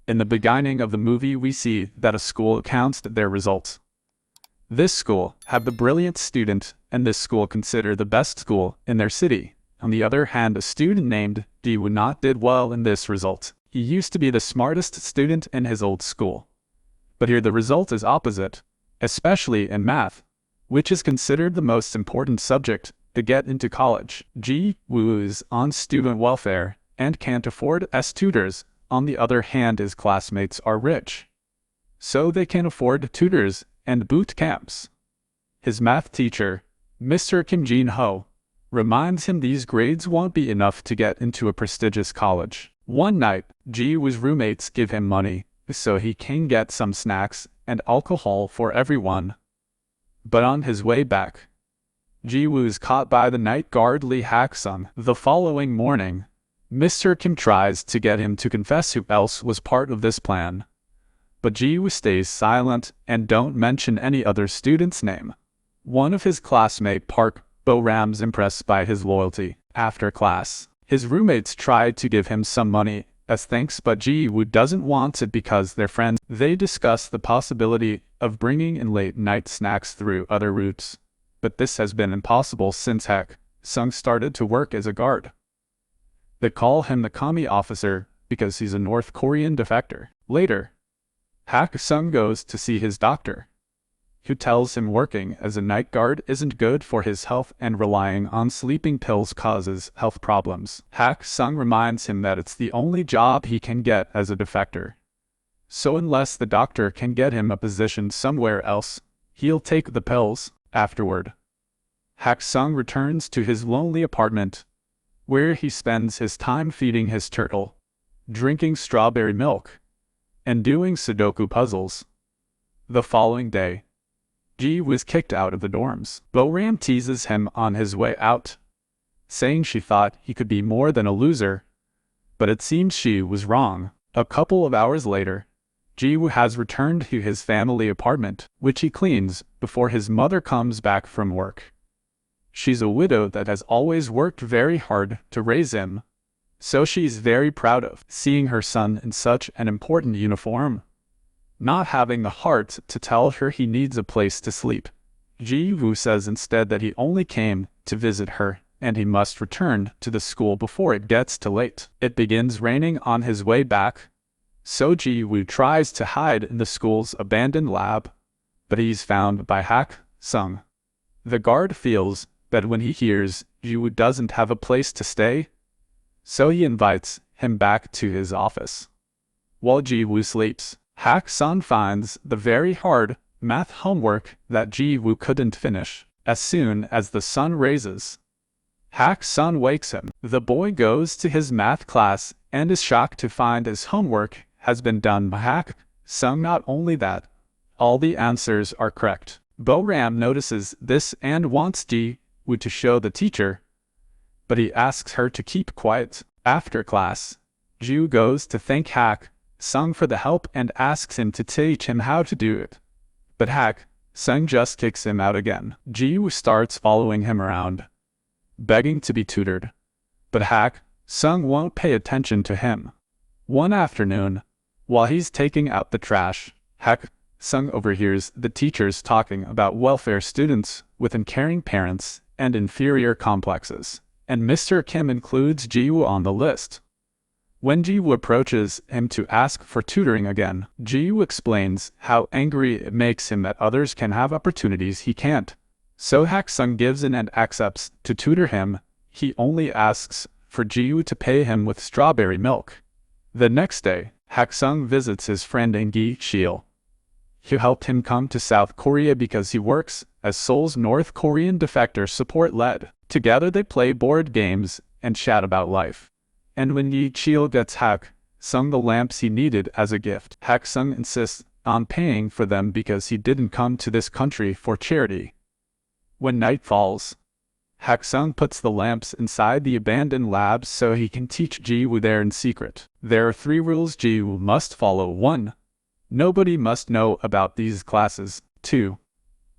In the beginning of the movie, we see that a school accounts their results. This school have the brilliant student, and this school consider the best school in their city. On the other hand, a student named Ji-woo not did well in this result. He used to be the smartest student in his old school. But here the result is opposite, especially in math, which is considered the most important subject to get into college. Ji-woo is on student welfare and can't afford as tutors. On the other hand, his classmates are rich, so they can afford tutors and boot camps. His math teacher, Mr. Kim Jin-ho, reminds him these grades won't be enough to get into a prestigious college. One night, Ji-woo's roommates give him money so he can get some snacks and alcohol for everyone. But on his way back, Ji-woo is caught by the night guard Lee Hak-sung. The following morning, Mr. Kim tries to get him to confess who else was part of this plan. But Ji-woo stays silent and don't mention any other student's name. One of his classmate Park Bo-ram's impressed by his loyalty. After class, his roommates tried to give him some money as thanks, but Ji-woo doesn't want it because they're friends. They discuss the possibility of bringing in late-night snacks through other routes. But this has been impossible since Hak-sung started to work as a guard. They call him the commie officer because he's a North Korean defector. Later, Hak-sung goes to see his doctor, who tells him working as a night guard isn't good for his health and relying on sleeping pills causes health problems. Hak-sung reminds him that it's the only job he can get as a defector. So unless the doctor can get him a position somewhere else, he'll take the pills. Afterward, Hak-sung returns to his lonely apartment, where he spends his time feeding his turtle, drinking strawberry milk, and doing Sudoku puzzles. The following day, Ji was kicked out of the dorms. Bo-ram teases him on his way out, saying she thought he could be more than a loser, but it seems she was wrong. A couple of hours later, Ji-woo has returned to his family apartment, which he cleans before his mother comes back from work. She's a widow that has always worked very hard to raise him, so she's very proud of seeing her son in such an important uniform. Not having the heart to tell her he needs a place to sleep, Ji-woo says instead that he only came to visit her and he must return to the school before it gets too late. It begins raining on his way back, so Ji-woo tries to hide in the school's abandoned lab, but he's found by Hak-sung. The guard feels bad when he hears Ji-woo doesn't have a place to stay, so he invites him back to his office. While Ji-woo sleeps, Hak-sung finds the very hard math homework that Ji-woo couldn't finish. As soon as the sun rises, Hak-sung wakes him. The boy goes to his math class and is shocked to find his homework has been done by Hak-sung. Not only that, all the answers are correct. Bo-ram notices this and wants Ji-woo to show the teacher, but he asks her to keep quiet. After class, Ji-woo goes to thank Hak-sung for the help and asks him to teach him how to do it. But Hak-sung just kicks him out again. Ji-woo starts following him around, begging to be tutored, but Hak-sung won't pay attention to him. One afternoon, while he's taking out the trash, Hak-sung overhears the teachers talking about welfare students with uncaring parents and inferior complexes, and Mr. Kim includes Ji-woo on the list. When Ji-woo approaches him to ask for tutoring again, Ji-woo explains how angry it makes him that others can have opportunities he can't. So Hak-sung gives in and accepts to tutor him. He only asks for Ji-woo to pay him with strawberry milk. The next day, Hak-sung visits his friend Gi-shil, who helped him come to South Korea because he works as Seoul's North Korean defector support lead. Together they play board games and chat about life. And when Gi-shil gets Hak-sung the lamps he needed as a gift, Hak-sung insists on paying for them because he didn't come to this country for charity. When night falls, Hak-sung puts the lamps inside the abandoned lab so he can teach Ji-woo there in secret. There are 3 rules Ji-woo must follow. 1. Nobody must know about these classes. 2.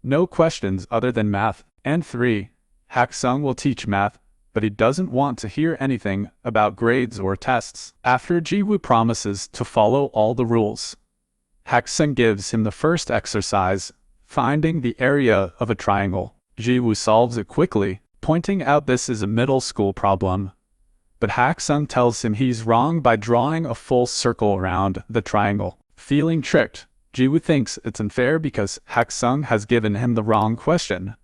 No questions other than math. And 3. Hak-sung will teach math but he doesn't want to hear anything about grades or tests. After Ji-woo promises to follow all the rules, Hak-sung gives him the first exercise, finding the area of a triangle. Ji-woo solves it quickly, pointing out this is a middle school problem. But Hak-sung tells him he's wrong by drawing a full circle around the triangle. Feeling tricked, Ji-woo thinks it's unfair because Hak-sung has given him the wrong question.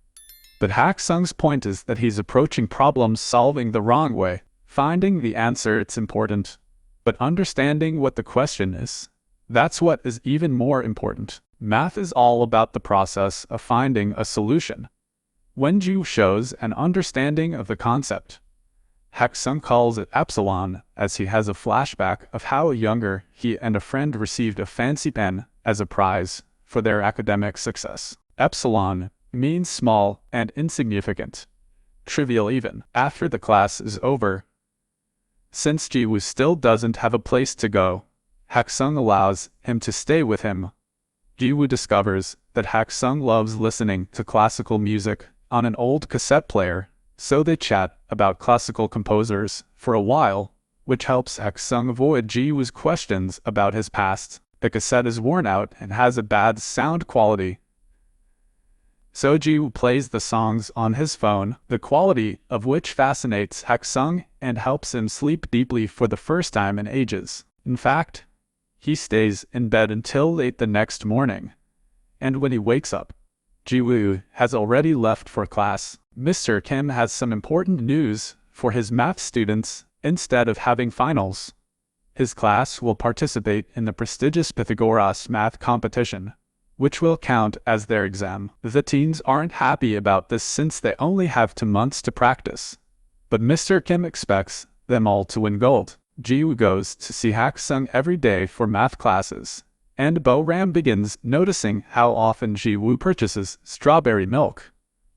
But Hak-sung's point is that he's approaching problem solving the wrong way. Finding the answer it's important, but understanding what the question is, that's what is even more important. Math is all about the process of finding a solution. When Ji shows an understanding of the concept, Hak-sung calls it epsilon, as he has a flashback of how younger he and a friend received a fancy pen as a prize for their academic success. Epsilon means small and insignificant, trivial even. After the class is over, since Ji-woo still doesn't have a place to go, Hak-sung allows him to stay with him. Ji-woo discovers that Hak-sung loves listening to classical music on an old cassette player, so they chat about classical composers for a while, which helps Hak-sung avoid Ji-woo's questions about his past. The cassette is worn out and has a bad sound quality, so Ji-woo plays the songs on his phone, the quality of which fascinates Hak-sung and helps him sleep deeply for the first time in ages. In fact, he stays in bed until late the next morning, and when he wakes up, Ji-woo has already left for class. Mr. Kim has some important news for his math students. Instead of having finals, his class will participate in the prestigious Pythagoras math competition, which will count as their exam. The teens aren't happy about this since they only have 2 months to practice, but Mr. Kim expects them all to win gold. Ji-woo goes to see Hak-sung every day for math classes, and Bo-ram begins noticing how often Ji-woo purchases strawberry milk,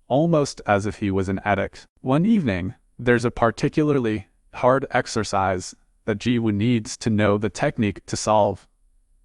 almost as if he was an addict. One evening, there's a particularly hard exercise that Ji-woo needs to know the technique to solve,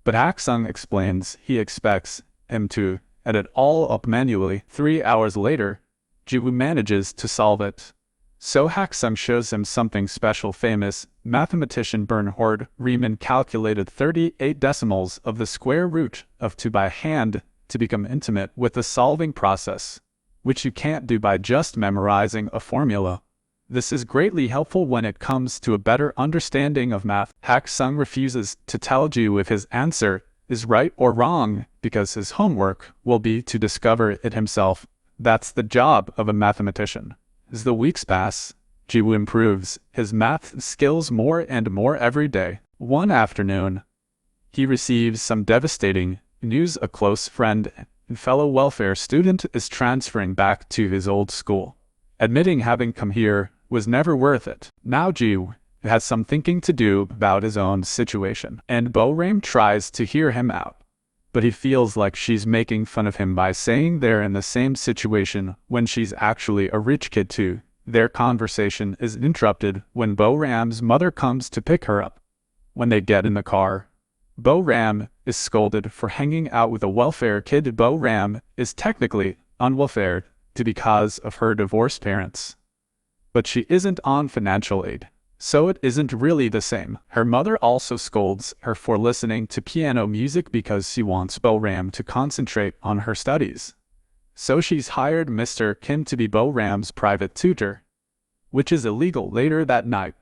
but Hak-sung explains he expects him to add it all up manually. 3 hours later, Ji-woo manages to solve it. So Hak-sung shows him something special. Famous mathematician Bernhard Riemann calculated 38 decimals of the square root of 2 by hand to become intimate with the solving process, which you can't do by just memorizing a formula. This is greatly helpful when it comes to a better understanding of math. Hak-sung refuses to tell Ji-woo if his answer is right or wrong because his homework will be to discover it himself. That's the job of a mathematician. As the weeks pass, Ji-woo improves his math skills more and more every day. One afternoon, he receives some devastating news. A close friend and fellow welfare student is transferring back to his old school, admitting having come here was never worth it. Now Ji-woo has some thinking to do about his own situation, and Bo-ram tries to hear him out, but he feels like she's making fun of him by saying they're in the same situation when she's actually a rich kid too. Their conversation is interrupted when Bo-ram's mother comes to pick her up. When they get in the car, Bo-ram is scolded for hanging out with a welfare kid. Bo-ram is technically on welfare because of her divorced parents, but she isn't on financial aid, so it isn't really the same. Her mother also scolds her for listening to piano music because she wants Bo-ram to concentrate on her studies. So she's hired Mr. Kim to be Bo-ram's private tutor, which is illegal. Later that night,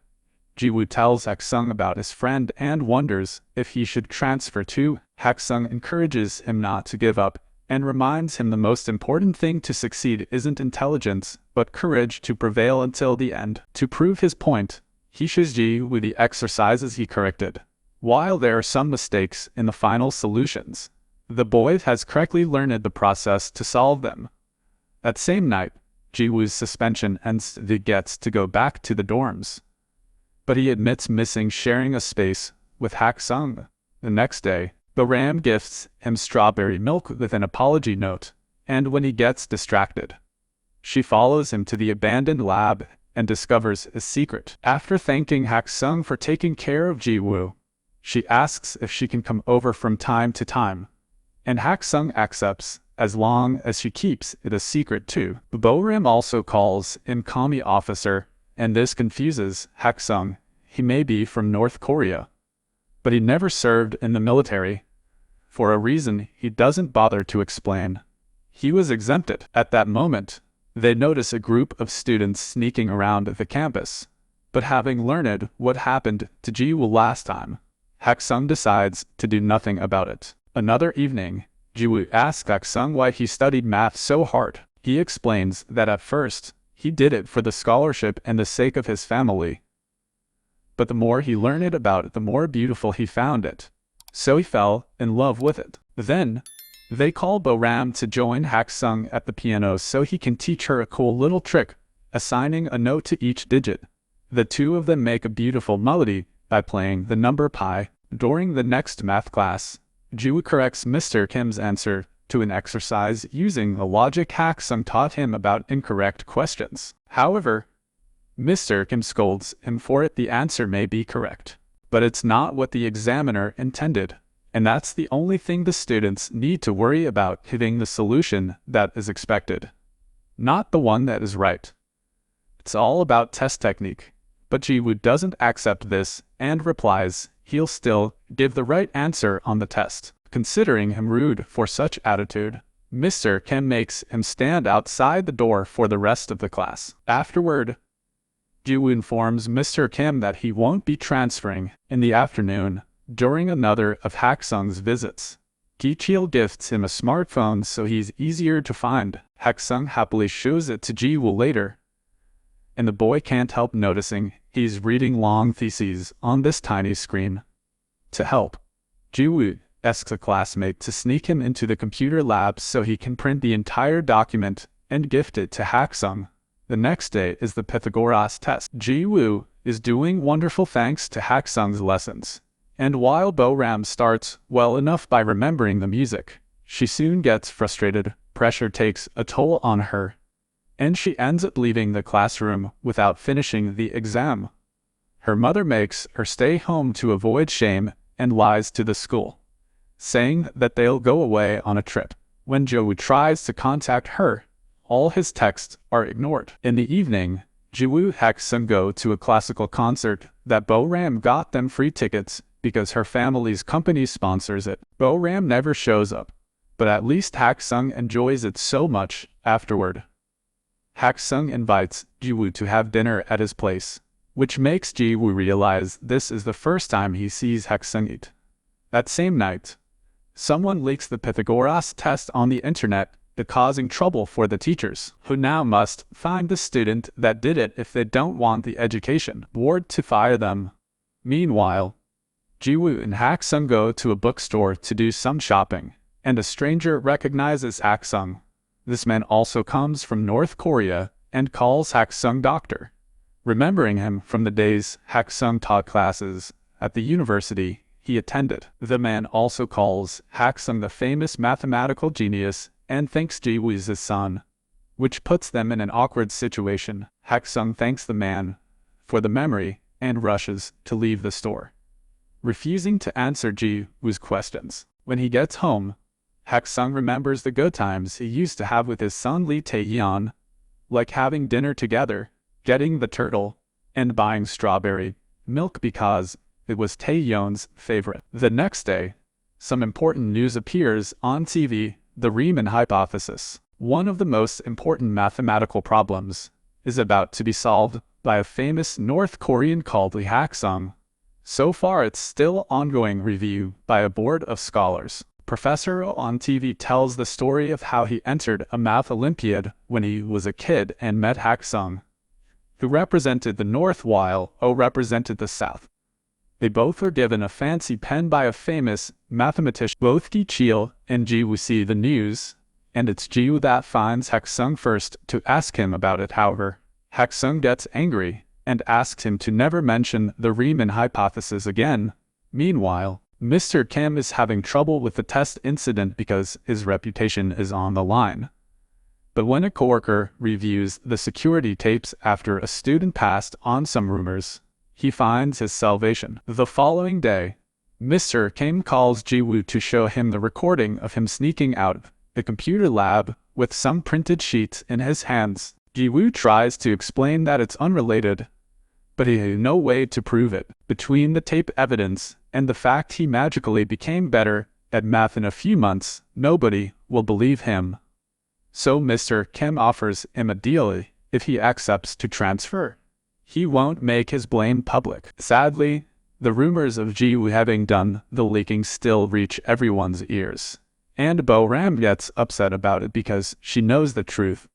Ji-woo tells Hak-sung about his friend and wonders if he should transfer too. Hak-sung encourages him not to give up and reminds him the most important thing to succeed isn't intelligence, but courage to prevail until the end. To prove his point, he shows Ji-woo the exercises he corrected. While there are some mistakes in the final solutions, the boy has correctly learned the process to solve them. That same night, Ji-woo's suspension ends. He gets to go back to the dorms, but he admits missing sharing a space with Hak-sung. The next day, Bo-ram gifts him strawberry milk with an apology note, and when he gets distracted, she follows him to the abandoned lab and discovers his secret. After thanking Hak-sung for taking care of Ji-woo, she asks if she can come over from time to time, and Hak-sung accepts as long as she keeps it a secret too. Bo-ram also calls in Kami officer and this confuses Hak-sung. He may be from North Korea, but he never served in the military, for a reason he doesn't bother to explain. He was exempted. At that moment, they notice a group of students sneaking around the campus. But having learned what happened to Ji-woo last time, Hak-sung decides to do nothing about it. Another evening, Ji-woo asks Hak-sung why he studied math so hard. He explains that at first, he did it for the scholarship and the sake of his family. But the more he learned about it, the more beautiful he found it. So he fell in love with it. Then, they call Bo-ram to join Hak-sung at the piano so he can teach her a cool little trick, assigning a note to each digit. The two of them make a beautiful melody by playing the number pi. During the next math class, Ji-woo corrects Mr. Kim's answer to an exercise using the logic Hak-sung taught him about incorrect questions. However, Mr. Kim scolds him for it. The answer may be correct, but it's not what the examiner intended. And that's the only thing the students need to worry about, hitting the solution that is expected, not the one that is right. It's all about test technique. But Ji-woo doesn't accept this and replies he'll still give the right answer on the test. Considering him rude for such attitude, Mr. Kim makes him stand outside the door for the rest of the class. Afterward, Ji-woo informs Mr. Kim that he won't be transferring. In the afternoon, during another of Hak-sung's visits, Ki-chil gifts him a smartphone so he's easier to find. Hak-sung happily shows it to Ji-woo later, and the boy can't help noticing he's reading long theses on this tiny screen. To help, Ji-woo asks a classmate to sneak him into the computer lab so he can print the entire document and gift it to Hak-sung. The next day is the Pythagoras test. Ji-woo is doing wonderful thanks to Hak-sung's lessons. And while Bo-ram starts well enough by remembering the music, she soon gets frustrated. Pressure takes a toll on her, and she ends up leaving the classroom without finishing the exam. Her mother makes her stay home to avoid shame and lies to the school, saying that they'll go away on a trip. When Ji-woo tries to contact her, all his texts are ignored. In the evening, Ji-woo and Hak-sung go to a classical concert that Bo-ram got them free tickets because her family's company sponsors it. Bo-ram never shows up, but at least Hak-sung enjoys it so much afterward. Hak-sung invites Ji-woo to have dinner at his place, which makes Ji-woo realize this is the first time he sees Hak-sung eat. That same night, someone leaks the Pythagoras test on the internet, causing trouble for the teachers, who now must find the student that did it if they don't want the education board to fire them. Meanwhile, Ji-woo and Hak-sung go to a bookstore to do some shopping, and a stranger recognizes Hak-sung. This man also comes from North Korea and calls Hak-sung doctor, remembering him from the days Hak-sung taught classes at the university he attended. The man also calls Hak-sung the famous mathematical genius and thinks Ji-woo is his son, which puts them in an awkward situation. Hak-sung thanks the man for the memory and rushes to leave the store, refusing to answer Ji-woo's questions. When he gets home, Hak-sung remembers the good times he used to have with his son Lee Tae-yeon, like having dinner together, getting the turtle, and buying strawberry milk because it was Tae-yeon's favorite. The next day, some important news appears on TV: the Riemann hypothesis. One of the most important mathematical problems is about to be solved by a famous North Korean called Lee Hak-sung. So far it's still ongoing review by a board of scholars. Professor Oh on TV tells the story of how he entered a math Olympiad when he was a kid and met Hak-sung, who represented the North while Oh represented the South. They both were given a fancy pen by a famous mathematician. Both Ki-chil and Ji-woo see the news, and it's Ji-woo that finds Hak-sung first to ask him about it. However, Hak-sung gets angry and asks him to never mention the Riemann hypothesis again. Meanwhile, Mr. Kim is having trouble with the test incident because his reputation is on the line. But when a coworker reviews the security tapes after a student passed on some rumors, he finds his salvation. The following day, Mr. Kim calls Ji-woo to show him the recording of him sneaking out of the computer lab with some printed sheets in his hands. Ji-woo tries to explain that it's unrelated, but he had no way to prove it. Between the tape evidence and the fact he magically became better at math in a few months, nobody will believe him. So Mr. Kim offers him a deal if he accepts to transfer. He won't make his blame public. Sadly, the rumors of Ji-woo having done the leaking still reach everyone's ears, and Bo-ram gets upset about it because she knows the truth.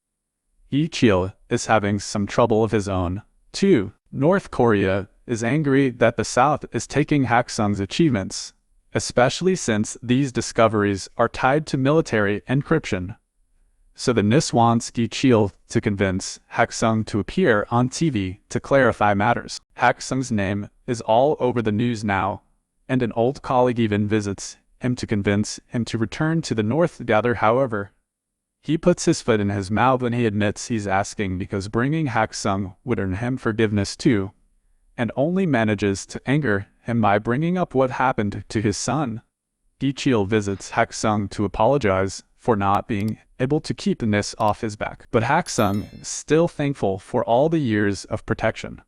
Gi-chil is having some trouble of his own, too. North Korea is angry that the South is taking Hak-sung's achievements, especially since these discoveries are tied to military encryption. So the NIS wants Gi-chil to convince Hak-sung to appear on TV to clarify matters. Hak-sung's name is all over the news now, and an old colleague even visits him to convince him to return to the North together. However, he puts his foot in his mouth when he admits he's asking because bringing Hak-sung would earn him forgiveness too, and only manages to anger him by bringing up what happened to his son. Gi-chil visits Hak-sung to apologize for not being able to keep NIS off his back, but Hak-sung is still thankful for all the years of protection.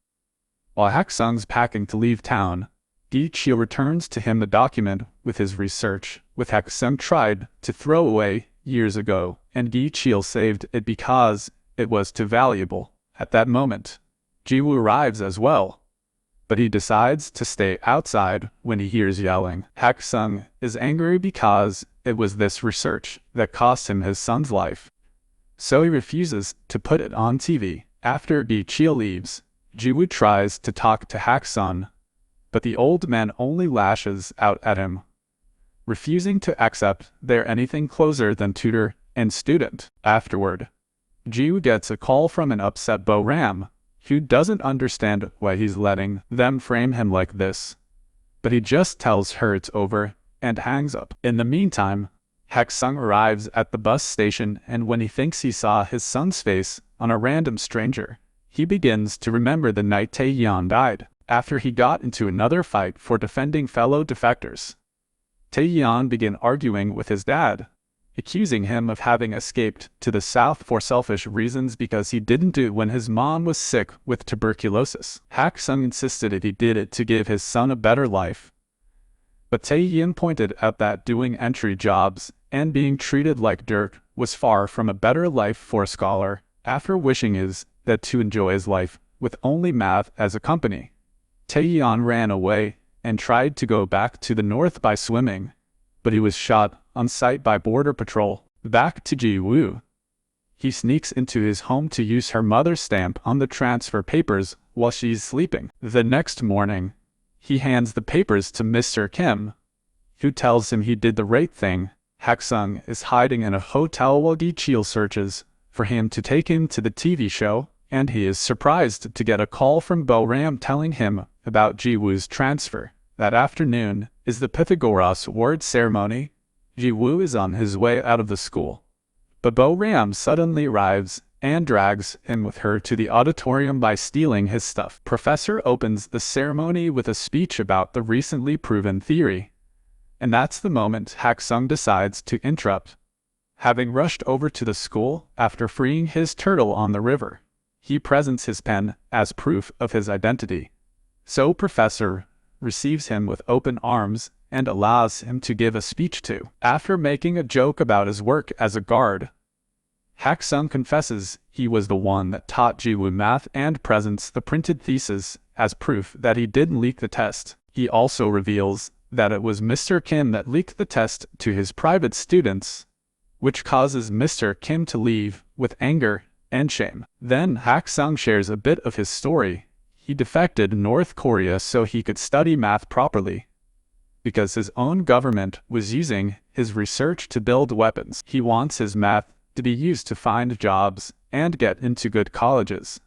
While Hak-sung's packing to leave town, Gi-chil returns to him the document with his research, which Hak-sung tried to throw away years ago, and Gi-chil saved it because it was too valuable. At that moment, Ji-woo arrives as well, but he decides to stay outside when he hears yelling. Hak-sung is angry because it was this research that cost him his son's life, so he refuses to put it on TV. After Gi-chil leaves, Ji-woo tries to talk to Hak-sung, but the old man only lashes out at him, refusing to accept they're anything closer than tutor and student. Afterward, Ji-woo gets a call from an upset Bo-ram, who doesn't understand why he's letting them frame him like this, but he just tells her it's over and hangs up. In the meantime, Hak-sung arrives at the bus station, and when he thinks he saw his son's face on a random stranger, he begins to remember the night Tae-yeon died, after he got into another fight for defending fellow defectors. Tae-yeon began arguing with his dad, accusing him of having escaped to the South for selfish reasons because he didn't do it when his mom was sick with tuberculosis. Hak-sung insisted that he did it to give his son a better life, but Tae-yeon pointed out that doing entry jobs and being treated like dirt was far from a better life for a scholar. After wishing his dad to enjoy his life with only math as a company, Tae-yeon ran away and tried to go back to the North by swimming, but he was shot on sight by Border Patrol. Back to Ji-woo. He sneaks into his home to use her mother's stamp on the transfer papers while she's sleeping. The next morning, he hands the papers to Mr. Kim, who tells him he did the right thing. Hak-sung is hiding in a hotel while Gi-chil searches for him to take him to the TV show, and he is surprised to get a call from Bo-ram telling him about Ji-woo's transfer. That afternoon is the Pythagoras word ceremony. Ji-woo is on his way out of the school, but Bo-ram suddenly arrives and drags him with her to the auditorium by stealing his stuff. Professor opens the ceremony with a speech about the recently proven theory, and that's the moment Hak-sung decides to interrupt. Having rushed over to the school after freeing his turtle on the river, he presents his pen as proof of his identity. So Professor receives him with open arms and allows him to give a speech too. After making a joke about his work as a guard, Hak-sung confesses he was the one that taught Ji-woo math and presents the printed thesis as proof that he didn't leak the test. He also reveals that it was Mr. Kim that leaked the test to his private students, which causes Mr. Kim to leave with anger and shame. Then Hak-sung shares a bit of his story. He defected to North Korea so he could study math properly, because his own government was using his research to build weapons. He wants his math to be used to find jobs and get into good colleges,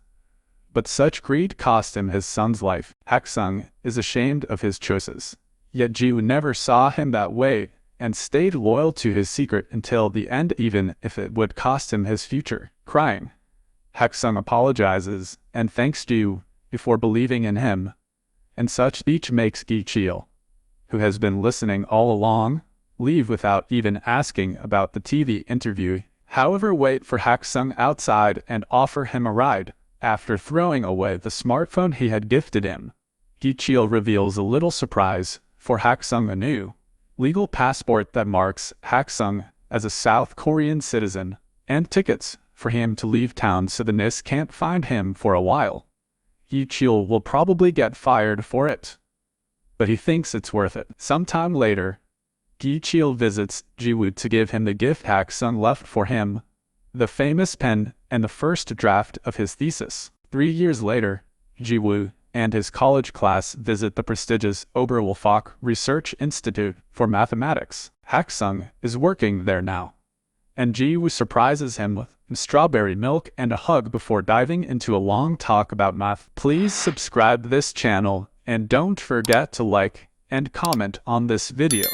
but such greed cost him his son's life. Hak-sung is ashamed of his choices, yet Ji-woo never saw him that way and stayed loyal to his secret until the end, even if it would cost him his future. Crying, Hak-sung apologizes and thanks Ji-woo before believing in him, and such speech makes Gi-chil, who has been listening all along, leave without even asking about the TV interview however, wait for Hak-sung outside and offer him a ride. After throwing away the smartphone he had gifted him, Gi-cheol reveals a little surprise for Hak-sung, a new legal passport that marks Hak-sung as a South Korean citizen, and tickets for him to leave town so the NIS can't find him for a while. Gi-cheol will probably get fired for it, but he thinks it's worth it. Sometime later, Gi-cheol visits Ji-woo to give him the gift Hak-sung left for him, the famous pen and the first draft of his thesis. 3 years later, Ji-woo and his college class visit the prestigious Oberwolfach Research Institute for Mathematics. Hak-sung is working there now, and Ji-woo surprises him with strawberry milk and a hug before diving into a long talk about math. Please subscribe to this channel and don't forget to like and comment on this video.